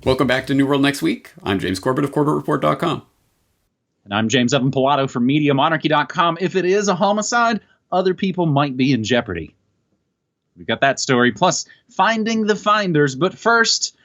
Welcome back to New World Next Week. I'm James Corbett of CorbettReport.com. And I'm James Evan Pilato from MediaMonarchy.com. If it is a homicide, other people might be in jeopardy. We've got that story, plus finding the finders. But first,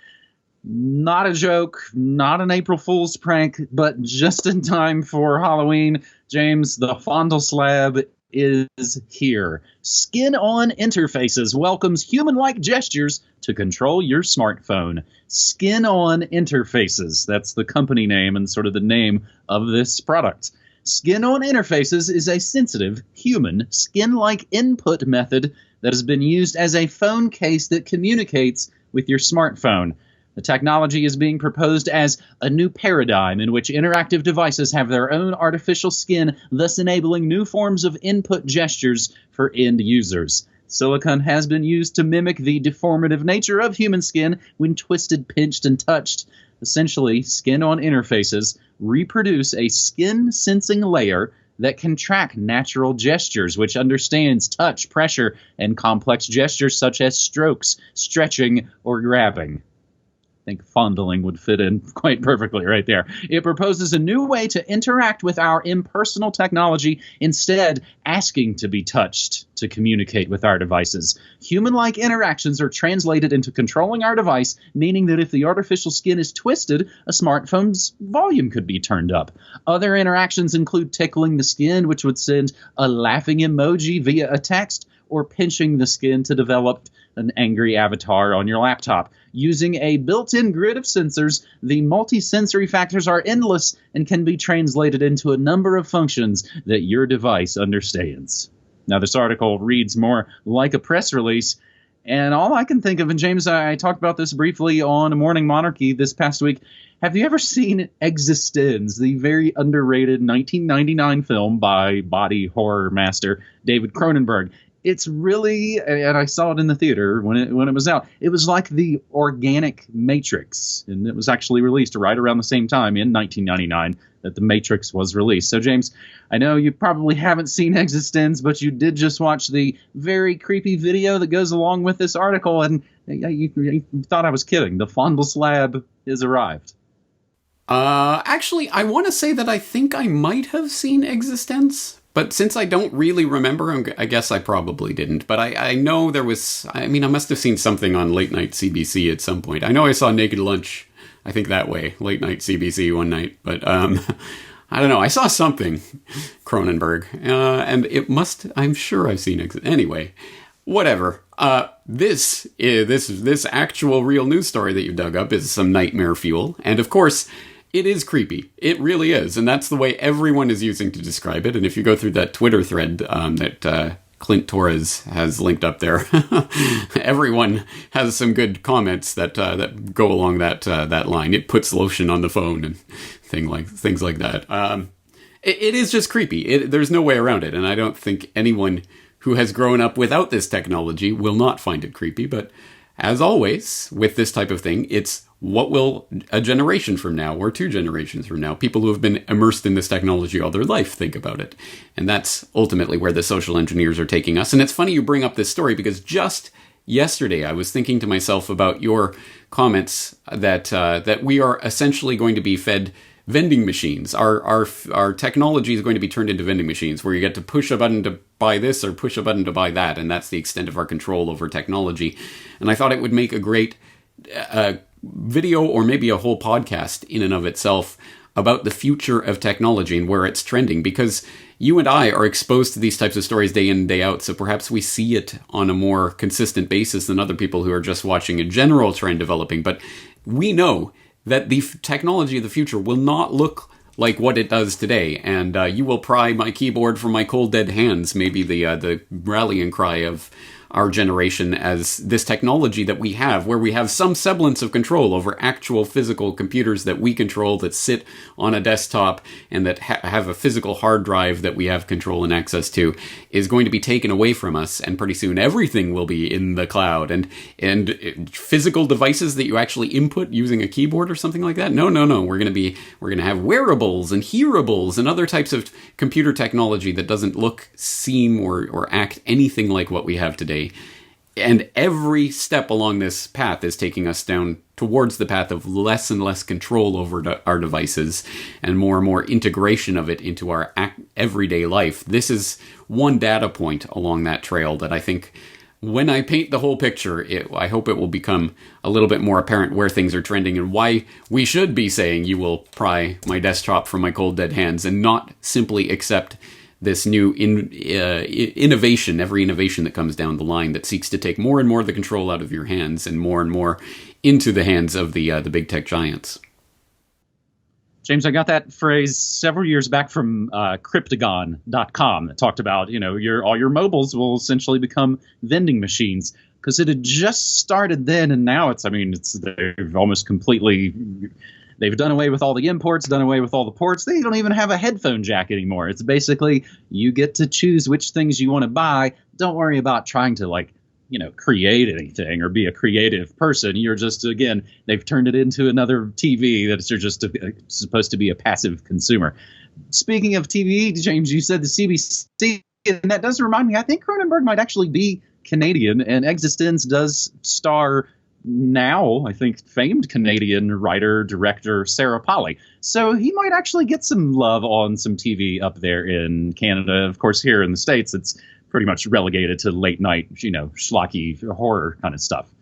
not a joke, not an April Fool's prank, but just in time for Halloween, James, the Fondleslab is here. Skin-on Interfaces welcomes human-like gestures to control your smartphone. Skin-on Interfaces, that's the company name and sort of the name of this product. Skin-on Interfaces is a sensitive, human, skin-like input method that has been used as a phone case that communicates with your smartphone. The technology is being proposed as a new paradigm in which interactive devices have their own artificial skin, thus enabling new forms of input gestures for end users. Silicone has been used to mimic the deformative nature of human skin when twisted, pinched, and touched. Essentially, skin-on interfaces reproduce a skin-sensing layer that can track natural gestures, which understands touch, pressure, and complex gestures such as strokes, stretching, or grabbing. I think fondling would fit in quite perfectly right there. It proposes a new way to interact with our impersonal technology, instead asking to be touched to communicate with our devices. Human-like interactions are translated into controlling our device, meaning that if the artificial skin is twisted, a smartphone's volume could be turned up. Other interactions include tickling the skin, which would send a laughing emoji via a text, or pinching the skin to develop an angry avatar on your laptop. Using a built-in grid of sensors, the multi-sensory factors are endless and can be translated into a number of functions that your device understands. Now, this article reads more like a press release, and all I can think of, and James, I talked about this briefly on Morning Monarchy this past week, have you ever seen eXistenZ, the very underrated 1999 film by body horror master David Cronenberg? It's really, and I saw it in the theater when it was out, it was like the organic Matrix, and it was actually released right around the same time in 1999 that the Matrix was released. So, James, I know you probably haven't seen eXistenZ, but you did just watch the very creepy video that goes along with this article, and you thought I was kidding. The Fondleslab has arrived. Actually, I want to say that I think I might have seen eXistenZ. But since I don't really remember, I guess I probably didn't. But I know there was, I must have seen something on late night CBC at some point. I know I saw Naked Lunch, I think that way, late night CBC one night. But I don't know, I saw something, Cronenberg. And it must, I'm sure I've seen it. Anyway, whatever. This actual real news story that you dug up is some nightmare fuel. And of course, it is creepy. It really is. And that's the way everyone is using to describe it. And if you go through that Twitter thread that Clint Torres has linked up there, everyone has some good comments that go along that line. It puts lotion on the phone and things like that. It is just creepy. There's no way around it. And I don't think anyone who has grown up without this technology will not find it creepy. But as always, with this type of thing, it's what will a generation from now or 2 generations from now, people who have been immersed in this technology all their life, think about it. And that's ultimately where the social engineers are taking us. And it's funny you bring up this story because just yesterday I was thinking to myself about your comments that we are essentially going to be fed vending machines. Our technology is going to be turned into vending machines where you get to push a button to buy this or push a button to buy that. And that's the extent of our control over technology. And I thought it would make a great video or maybe a whole podcast in and of itself about the future of technology and where it's trending, because you and I are exposed to these types of stories day in and day out, so perhaps we see it on a more consistent basis than other people who are just watching a general trend developing. But we know that the technology of the future will not look like what it does today, and you will pry my keyboard from my cold dead hands, maybe the rallying cry of our generation, as this technology that we have, where we have some semblance of control over actual physical computers that we control, that sit on a desktop and that have a physical hard drive that we have control and access to, is going to be taken away from us. And pretty soon everything will be in the cloud, and physical devices that you actually input using a keyboard or something like that. No. We're going to have wearables and hearables and other types of computer technology that doesn't look, seem, or act anything like what we have today. And every step along this path is taking us down towards the path of less and less control over our devices and more integration of it into our everyday life. This is one data point along that trail that I think, when I paint the whole picture, I hope it will become a little bit more apparent where things are trending and why we should be saying, "You will pry my desktop from my cold dead hands," and not simply accept this new innovation, every innovation that comes down the line that seeks to take more and more of the control out of your hands and more into the hands of the big tech giants. James, I got that phrase several years back from Cryptagon.com that talked about, all your mobiles will essentially become vending machines, because it had just started then, and now they've almost completely, they've done away with all the imports, done away with all the ports. They don't even have a headphone jack anymore. It's basically, you get to choose which things you want to buy. Don't worry about trying to create anything or be a creative person. You're just, again, they've turned it into another TV that you're just supposed to be a passive consumer. Speaking of TV, James, you said the CBC, and that does remind me, I think Cronenberg might actually be Canadian, and eXistenZ does star now, I think, famed Canadian writer, director Sarah Polley. So he might actually get some love on some TV up there in Canada. Of course, here in the States, it's pretty much relegated to late night, schlocky horror kind of stuff.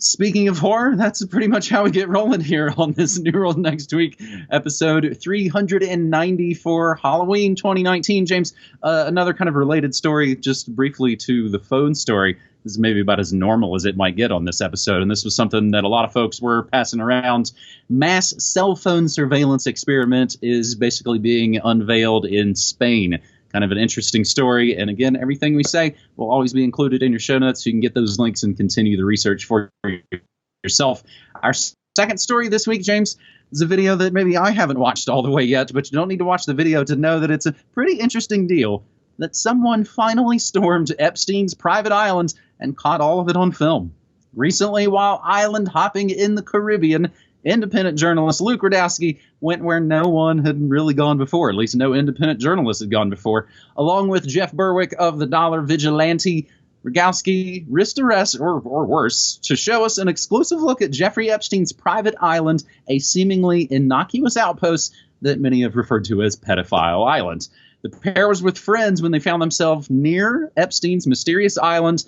Speaking of horror, that's pretty much how we get rolling here on this New World Next Week, episode 390 for Halloween 2019. James, another kind of related story, just briefly to the phone story. This is maybe about as normal as it might get on this episode, and this was something that a lot of folks were passing around. Mass cell phone surveillance experiment is basically being unveiled in Spain. Kind of an interesting story. And again, everything we say will always be included in your show notes, so you can get those links and continue the research for yourself. Our second story this week, James, is a video that maybe I haven't watched all the way yet, but you don't need to watch the video to know that it's a pretty interesting deal that someone finally stormed Epstein's private island and caught all of it on film. Recently, while island hopping in the Caribbean, independent journalist Luke Rudkowski went where no one had really gone before, at least no independent journalist had gone before. Along with Jeff Berwick of the Dollar Vigilante, Rudkowski risked arrest, or worse, to show us an exclusive look at Jeffrey Epstein's private island, a seemingly innocuous outpost that many have referred to as Pedophile Island. The pair was with friends when they found themselves near Epstein's mysterious island,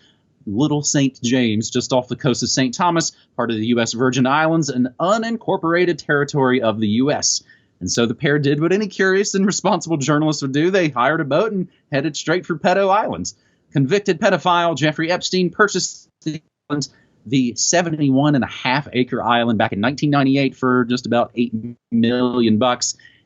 Little St. James, just off the coast of St. Thomas, part of the U.S. Virgin Islands, an unincorporated territory of the U.S. And so the pair did what any curious and responsible journalist would do. They hired a boat and headed straight for Pedo Island. Convicted pedophile Jeffrey Epstein purchased the island, the 71.5-acre island, back in 1998 for just about $8 million.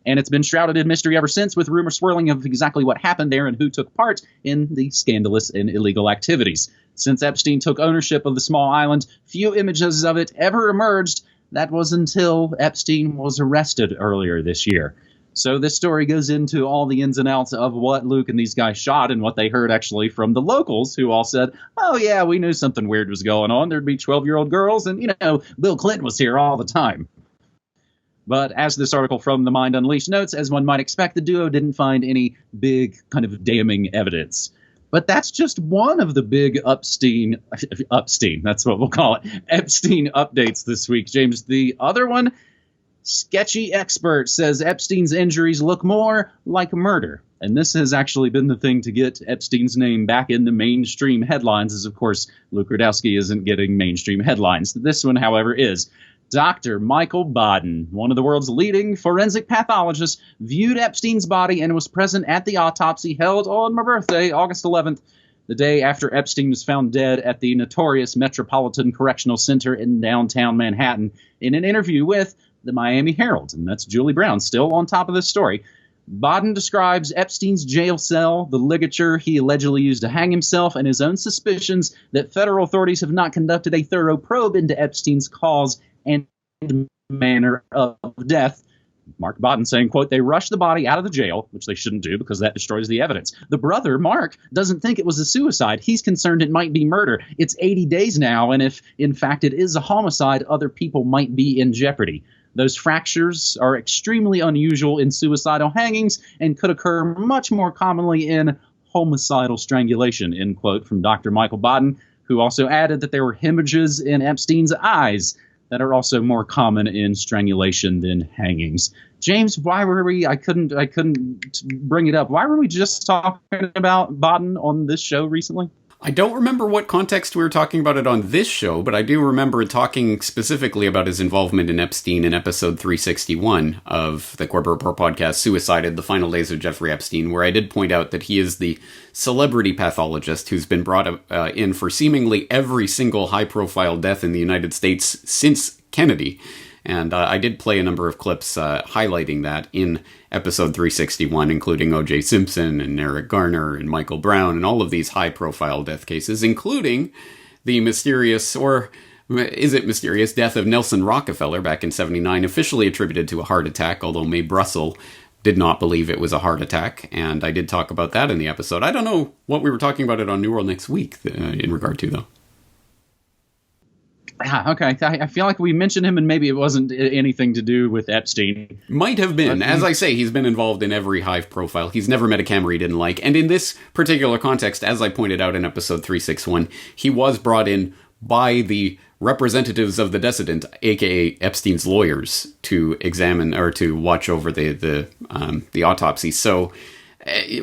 And it's been shrouded in mystery ever since, with rumors swirling of exactly what happened there and who took part in the scandalous and illegal activities. Since Epstein took ownership of the small island, few images of it ever emerged. That was until Epstein was arrested earlier this year. So this story goes into all the ins and outs of what Luke and these guys shot and what they heard actually from the locals, who all said, oh yeah, we knew something weird was going on. There'd be 12-year-old girls, and Bill Clinton was here all the time. But as this article from The Mind Unleashed notes, as one might expect, the duo didn't find any big kind of damning evidence. But that's just one of the big Epstein, that's what we'll call it, Epstein updates this week. James, the other one, Sketchy expert says Epstein's injuries look more like murder. And this has actually been the thing to get Epstein's name back in the mainstream headlines, as of course Luke Rudkowski isn't getting mainstream headlines. This one, however, is Dr. Michael Baden, one of the world's leading forensic pathologists, viewed Epstein's body and was present at the autopsy held on my birthday, August 11th, the day after Epstein was found dead at the notorious Metropolitan Correctional Center in downtown Manhattan, in an interview with the Miami Herald. And that's Julie Brown, still on top of this story. Baden describes Epstein's jail cell, the ligature he allegedly used to hang himself, and his own suspicions that federal authorities have not conducted a thorough probe into Epstein's cause and manner of death. Mark Baden saying, quote, they rushed the body out of the jail, which they shouldn't do because that destroys the evidence. The brother, Mark, doesn't think it was a suicide. He's concerned it might be murder. It's 80 days now, and if, in fact, it is a homicide, other people might be in jeopardy. Those fractures are extremely unusual in suicidal hangings and could occur much more commonly in homicidal strangulation, end quote, from Dr. Michael Baden, who also added that there were hemorrhages in Epstein's eyes that are also more common in strangulation than hangings. James, why were we, I couldn't bring it up. Why were we just talking about Baden on this show recently? I don't remember what context we were talking about it on this show, but I do remember talking specifically about his involvement in Epstein in episode 361 of the Corbett Report podcast, Suicided, The Final Days of Jeffrey Epstein, where I did point out that he is the celebrity pathologist who's been brought in for seemingly every single high-profile death in the United States since Kennedy. And I did play a number of clips highlighting that in episode 361, including O.J. Simpson and Eric Garner and Michael Brown and all of these high-profile death cases, including the mysterious, or is it mysterious, death of Nelson Rockefeller back in '79, officially attributed to a heart attack, although Mae Brussell did not believe it was a heart attack, and I did talk about that in the episode. I don't know what we were talking about it on New World Next Week in regard to, though. Okay, I feel like we mentioned him and maybe it wasn't anything to do with Epstein. Might have been. As I say, he's been involved in every high profile. He's never met a camera he didn't like. And in this particular context, as I pointed out in episode 361, he was brought in by the representatives of the decedent, aka Epstein's lawyers, to examine or to watch over the autopsy. So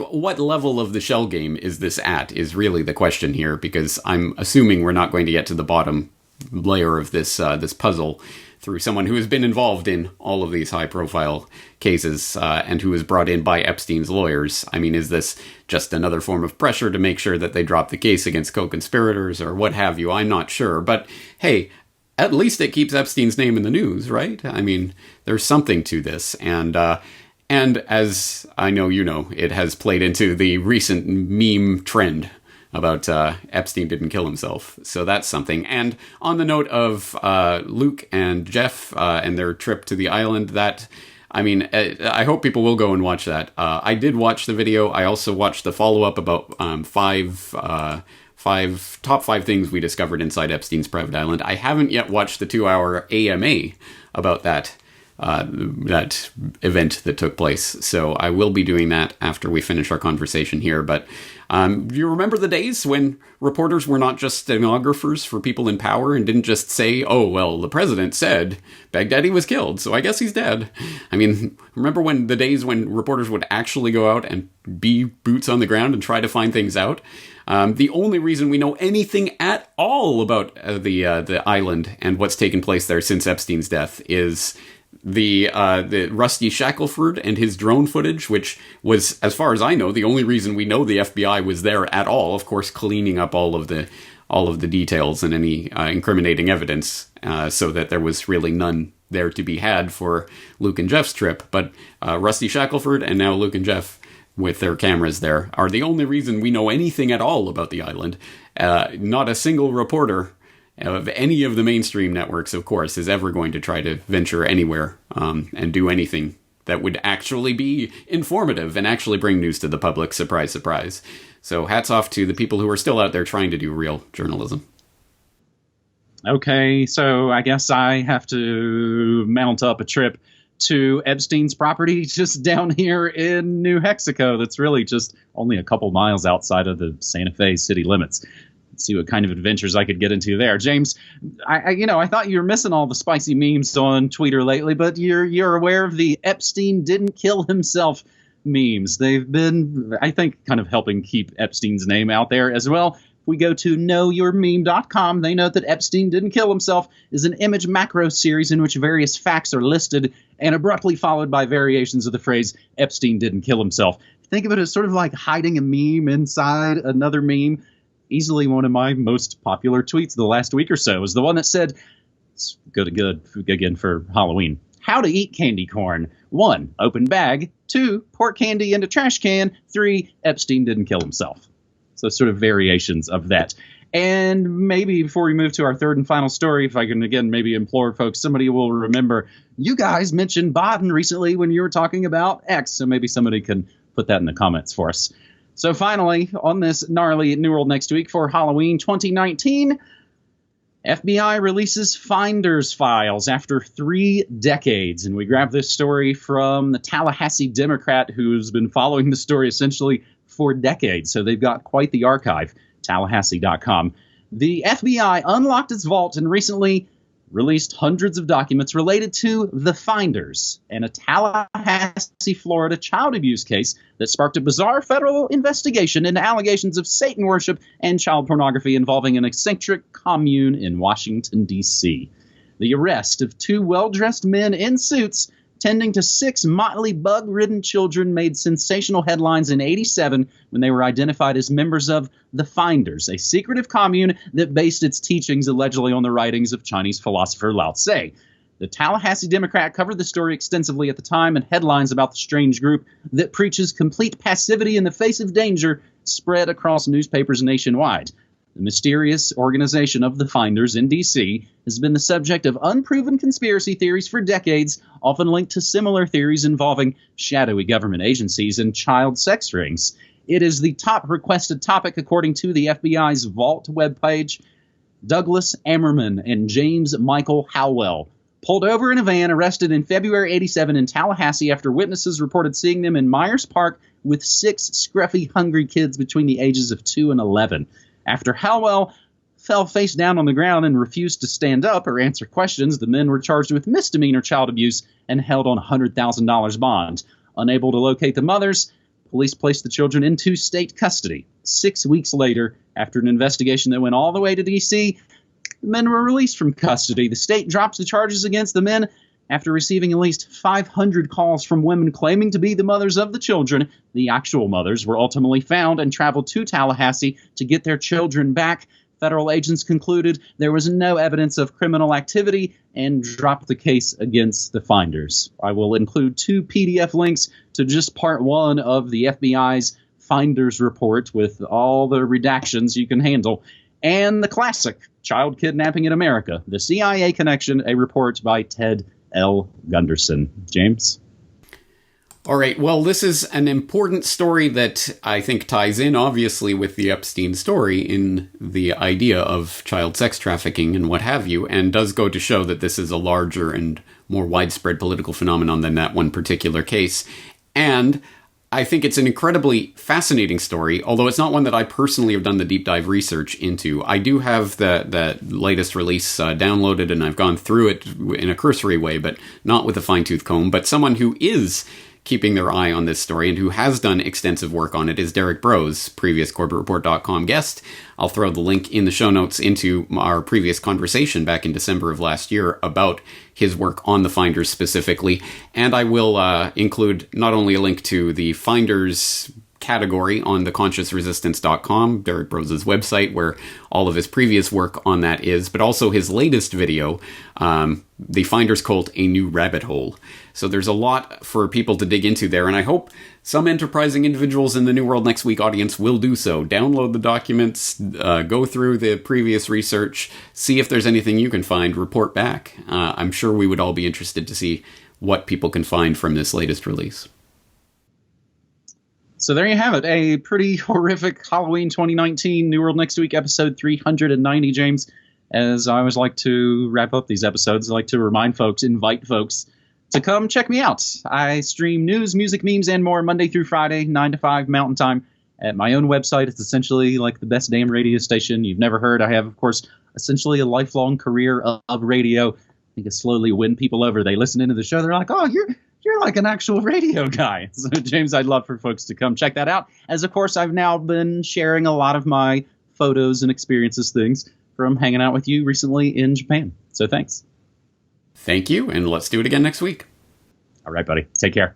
what level of the shell game is this at is really the question here, because I'm assuming we're not going to get to the bottom layer of this puzzle through someone who has been involved in all of these high-profile cases and who was brought in by Epstein's lawyers. I mean, is this just another form of pressure to make sure that they drop the case against co-conspirators or what have you? I'm not sure. But hey, at least it keeps Epstein's name in the news, right? I mean, there's something to this. And as I know you know, it has played into the recent meme trend about Epstein didn't kill himself. So that's something. And on the note of Luke and Jeff and their trip to the island, I hope people will go and watch that. I did watch the video. I also watched the follow-up about top five things we discovered inside Epstein's private island. I haven't yet watched the 2-hour AMA about that event that took place. So I will be doing that after we finish our conversation here. But do you remember the days when reporters were not just stenographers for people in power and didn't just say, oh, well, the president said Baghdadi was killed, so I guess he's dead. I mean, remember when the days when reporters would actually go out and be boots on the ground and try to find things out? The only reason we know anything at all about the island and what's taken place there since Epstein's death is the Rusty Shackelford and his drone footage, which was, as far as I know, the only reason we know the FBI was there at all. Of course, cleaning up all of the details and any incriminating evidence, so that there was really none there to be had for Luke and Jeff's trip. But Rusty Shackelford and now Luke and Jeff with their cameras there are the only reason we know anything at all about the island. Not a single reporter of any of the mainstream networks, of course, is ever going to try to venture anywhere and do anything that would actually be informative and actually bring news to the public. Surprise, surprise. So hats off to the people who are still out there trying to do real journalism. Okay, so I guess I have to mount up a trip to Epstein's property just down here in New Mexico. That's really just only a couple miles outside of the Santa Fe city limits. See what kind of adventures I could get into there. James, I thought you were missing all the spicy memes on Twitter lately, but you're aware of the Epstein didn't kill himself memes. They've been, I think, kind of helping keep Epstein's name out there as well. If we go to knowyourmeme.com, they note that Epstein didn't kill himself is an image macro series in which various facts are listed and abruptly followed by variations of the phrase Epstein didn't kill himself. Think of it as sort of like hiding a meme inside another meme. Easily one of my most popular tweets the last week or so is the one that said, it's good again for Halloween, how to eat candy corn. 1, open bag. 2, pour candy into trash can. 3, Epstein didn't kill himself. So sort of variations of that. And maybe before we move to our third and final story, if I can again maybe implore folks, somebody will remember you guys mentioned Baden recently when you were talking about X. So maybe somebody can put that in the comments for us. So finally, on this gnarly New World Next Week for Halloween 2019, FBI releases Finder's files after 3 decades. And we grabbed this story from the Tallahassee Democrat, who's been following the story essentially for decades. So they've got quite the archive, Tallahassee.com. The FBI unlocked its vault and recently released hundreds of documents related to the Finders and a Tallahassee, Florida child abuse case that sparked a bizarre federal investigation into allegations of Satan worship and child pornography involving an eccentric commune in Washington, D.C. The arrest of 2 well-dressed men in suits tending to 6 motley bug-ridden children made sensational headlines in '87 when they were identified as members of the Finders, a secretive commune that based its teachings allegedly on the writings of Chinese philosopher Lao Tse. The Tallahassee Democrat covered the story extensively at the time, and headlines about the strange group that preaches complete passivity in the face of danger spread across newspapers nationwide. The mysterious organization of the Finders in D.C. has been the subject of unproven conspiracy theories for decades, often linked to similar theories involving shadowy government agencies and child sex rings. It is the top requested topic according to the FBI's Vault webpage. Douglas Ammerman and James Michael Howell pulled over in a van, arrested in February '87 in Tallahassee after witnesses reported seeing them in Myers Park with 6 scruffy, hungry kids between the ages of 2 and 11. After Howell fell face down on the ground and refused to stand up or answer questions, the men were charged with misdemeanor child abuse and held on $100,000 bond. Unable to locate the mothers, police placed the children into state custody. 6 weeks later, after an investigation that went all the way to D.C., the men were released from custody. The state dropped the charges against the men after receiving at least 500 calls from women claiming to be the mothers of the children. The actual mothers were ultimately found and traveled to Tallahassee to get their children back. Federal agents concluded there was no evidence of criminal activity and dropped the case against the Finders. I will include 2 PDF links to just part 1 of the FBI's Finders report with all the redactions you can handle, and the classic Child Kidnapping in America, The CIA Connection, a report by Ted L. Gunderson. James? All right, well, this is an important story that I think ties in, obviously, with the Epstein story in the idea of child sex trafficking and what have you, and does go to show that this is a larger and more widespread political phenomenon than that one particular case. And I think it's an incredibly fascinating story, although it's not one that I personally have done the deep dive research into. I do have the latest release downloaded, and I've gone through it in a cursory way, but not with a fine-tooth comb. But someone who is keeping their eye on this story and who has done extensive work on it is Derek Brose, previous CorbettReport.com guest. I'll throw the link in the show notes into our previous conversation back in December of last year about his work on the Finders specifically. And I will include not only a link to the Finders category on theconsciousresistance.com, Derek Brose's website, where all of his previous work on that is, but also his latest video, The Finders Cult, A New Rabbit Hole. So there's a lot for people to dig into there, and I hope some enterprising individuals in the New World Next Week audience will do so. Download the documents, go through the previous research, see if there's anything you can find, report back. I'm sure we would all be interested to see what people can find from this latest release. So there you have it, a pretty horrific Halloween 2019 New World Next Week episode 390, James. As I always like to wrap up these episodes, I like to remind folks, invite folks to come check me out. I stream news, music, memes, and more Monday through Friday, 9 to 5 Mountain Time at my own website. It's essentially like the best damn radio station you've never heard. I have, of course, essentially a lifelong career of radio. I think I slowly win people over. They listen into the show. They're like, oh, you're like an actual radio guy. So, James, I'd love for folks to come check that out. As, of course, I've now been sharing a lot of my photos and experiences, things from hanging out with you recently in Japan. So thanks. Thank you, and let's do it again next week. All right, buddy. Take care.